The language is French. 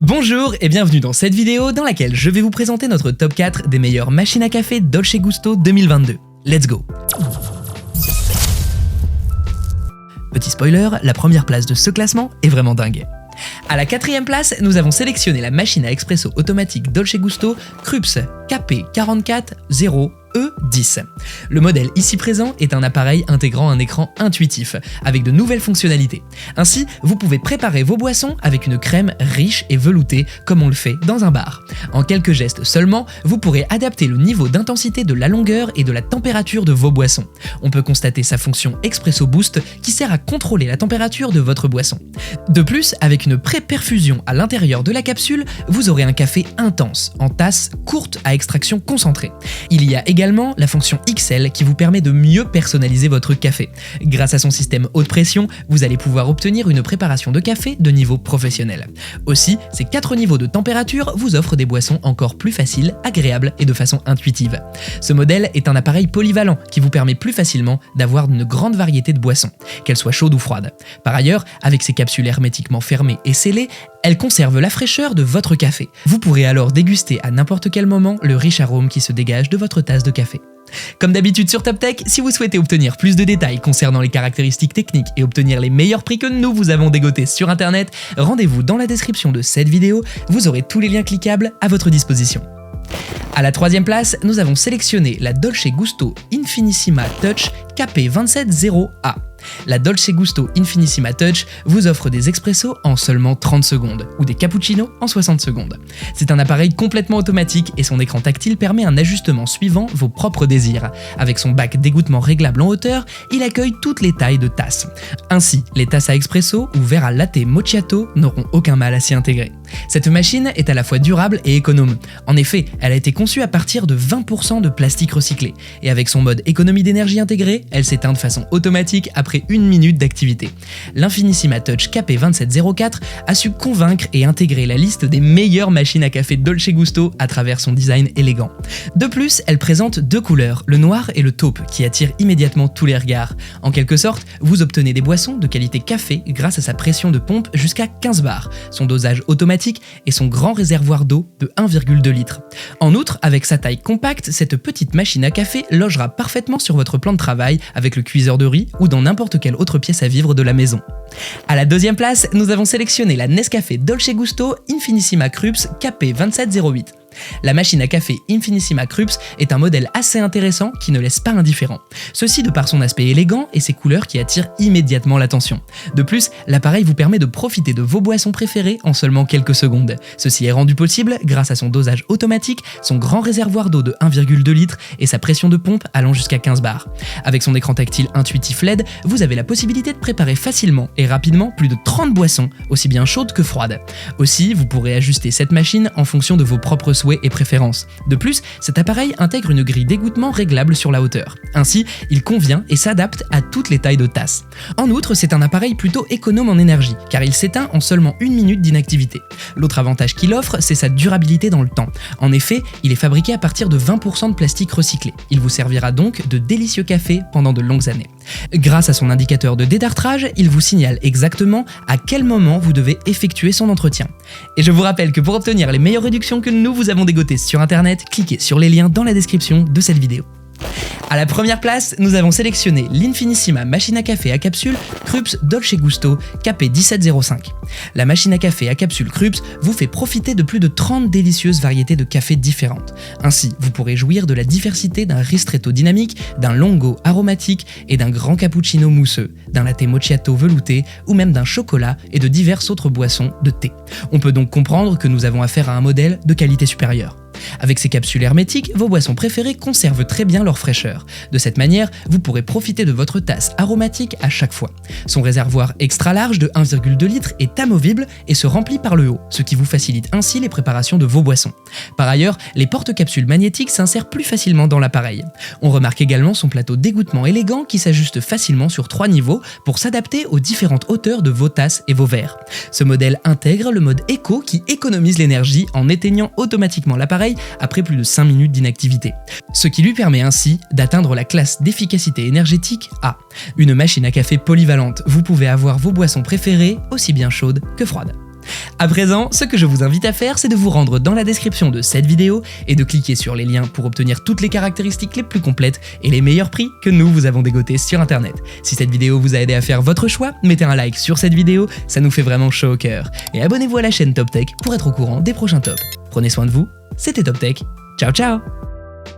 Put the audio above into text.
Bonjour et bienvenue dans cette vidéo dans laquelle je vais vous présenter notre top 4 des meilleures machines à café Dolce Gusto 2022. Let's go! Petit spoiler, la première place de ce classement est vraiment dingue. À la quatrième place, nous avons sélectionné la machine à expresso automatique Dolce Gusto Krups KP440E10. Le modèle ici présent est un appareil intégrant un écran intuitif, avec de nouvelles fonctionnalités. Ainsi, vous pouvez préparer vos boissons avec une crème riche et veloutée comme on le fait dans un bar. En quelques gestes seulement, vous pourrez adapter le niveau d'intensité de la longueur et de la température de vos boissons. On peut constater sa fonction Expresso Boost qui sert à contrôler la température de votre boisson. De plus, avec une pré-perfusion à l'intérieur de la capsule, vous aurez un café intense, en tasse courte à extraction concentrée. Il y a également la fonction XL qui vous permet de mieux personnaliser votre café. Grâce à son système haute pression, vous allez pouvoir obtenir une préparation de café de niveau professionnel. Aussi, ces 4 niveaux de température vous offrent des boissons encore plus faciles, agréables et de façon intuitive. Ce modèle est un appareil polyvalent qui vous permet plus facilement d'avoir une grande variété de boissons, qu'elles soient chaudes ou froides. Par ailleurs, avec ses capsules hermétiquement fermées et scellées, elle conserve la fraîcheur de votre café. Vous pourrez alors déguster à n'importe quel moment le riche arôme qui se dégage de votre tasse de café. Comme d'habitude sur TopTech, si vous souhaitez obtenir plus de détails concernant les caractéristiques techniques et obtenir les meilleurs prix que nous vous avons dégotés sur internet, rendez-vous dans la description de cette vidéo, vous aurez tous les liens cliquables à votre disposition. À la troisième place, nous avons sélectionné la Dolce Gusto Infinissima Touch KP270A. La Dolce Gusto Infinissima Touch vous offre des expressos en seulement 30 secondes ou des cappuccinos en 60 secondes. C'est un appareil complètement automatique et son écran tactile permet un ajustement suivant vos propres désirs. Avec son bac d'égouttement réglable en hauteur, il accueille toutes les tailles de tasses. Ainsi, les tasses à expresso ou verres à latte macchiato n'auront aucun mal à s'y intégrer. Cette machine est à la fois durable et économe. En effet, elle a été conçue à partir de 20% de plastique recyclé et avec son mode économie d'énergie intégrée, elle s'éteint de façon automatique après 1 minute d'activité. L'Infinissima Touch KP2704 a su convaincre et intégrer la liste des meilleures machines à café Dolce Gusto à travers son design élégant. De plus, elle présente 2 couleurs, le noir et le taupe, qui attirent immédiatement tous les regards. En quelque sorte, vous obtenez des boissons de qualité café grâce à sa pression de pompe jusqu'à 15 bars, son dosage automatique et son grand réservoir d'eau de 1,2 litres. En outre, avec sa taille compacte, cette petite machine à café logera parfaitement sur votre plan de travail avec le cuiseur de riz ou dans n'importe quelle autre pièce à vivre de la maison. À la deuxième place, nous avons sélectionné la Nescafé Dolce Gusto Infinissima Krups KP2708. La machine à café Infinissima Krups est un modèle assez intéressant qui ne laisse pas indifférent. Ceci de par son aspect élégant et ses couleurs qui attirent immédiatement l'attention. De plus, l'appareil vous permet de profiter de vos boissons préférées en seulement quelques secondes. Ceci est rendu possible grâce à son dosage automatique, son grand réservoir d'eau de 1,2 litres et sa pression de pompe allant jusqu'à 15 bars. Avec son écran tactile intuitif LED, vous avez la possibilité de préparer facilement et rapidement plus de 30 boissons, aussi bien chaudes que froides. Aussi, vous pourrez ajuster cette machine en fonction de vos propres souhaits et préférences. De plus, cet appareil intègre une grille d'égouttement réglable sur la hauteur. Ainsi, il convient et s'adapte à toutes les tailles de tasses. En outre, c'est un appareil plutôt économe en énergie, car il s'éteint en seulement 1 minute d'inactivité. L'autre avantage qu'il offre, c'est sa durabilité dans le temps. En effet, il est fabriqué à partir de 20% de plastique recyclé. Il vous servira donc de délicieux café pendant de longues années. Grâce à son indicateur de dédartrage, il vous signale exactement à quel moment vous devez effectuer son entretien. Et je vous rappelle que pour obtenir les meilleures réductions que nous vous avons dégotées sur internet, cliquez sur les liens dans la description de cette vidéo. À la première place, nous avons sélectionné l'Infinissima machine à café à capsule Krups Dolce Gusto KP1705. La machine à café à capsule Krups vous fait profiter de plus de 30 délicieuses variétés de café différentes. Ainsi, vous pourrez jouir de la diversité d'un ristretto dynamique, d'un longo aromatique et d'un grand cappuccino mousseux, d'un latte macchiato velouté ou même d'un chocolat et de diverses autres boissons de thé. On peut donc comprendre que nous avons affaire à un modèle de qualité supérieure. Avec ces capsules hermétiques, vos boissons préférées conservent très bien leur fraîcheur. De cette manière, vous pourrez profiter de votre tasse aromatique à chaque fois. Son réservoir extra large de 1,2 litres est amovible et se remplit par le haut, ce qui vous facilite ainsi les préparations de vos boissons. Par ailleurs, les porte-capsules magnétiques s'insèrent plus facilement dans l'appareil. On remarque également son plateau d'égouttement élégant qui s'ajuste facilement sur 3 niveaux pour s'adapter aux différentes hauteurs de vos tasses et vos verres. Ce modèle intègre le mode éco qui économise l'énergie en éteignant automatiquement l'appareil après plus de 5 minutes d'inactivité. Ce qui lui permet ainsi d'atteindre la classe d'efficacité énergétique A. Une machine à café polyvalente, vous pouvez avoir vos boissons préférées aussi bien chaudes que froides. À présent, ce que je vous invite à faire, c'est de vous rendre dans la description de cette vidéo et de cliquer sur les liens pour obtenir toutes les caractéristiques les plus complètes et les meilleurs prix que nous vous avons dégotés sur internet. Si cette vidéo vous a aidé à faire votre choix, mettez un like sur cette vidéo, ça nous fait vraiment chaud au cœur. Et abonnez-vous à la chaîne Top Tech pour être au courant des prochains tops. Prenez soin de vous, c'était Top Tech, ciao ciao.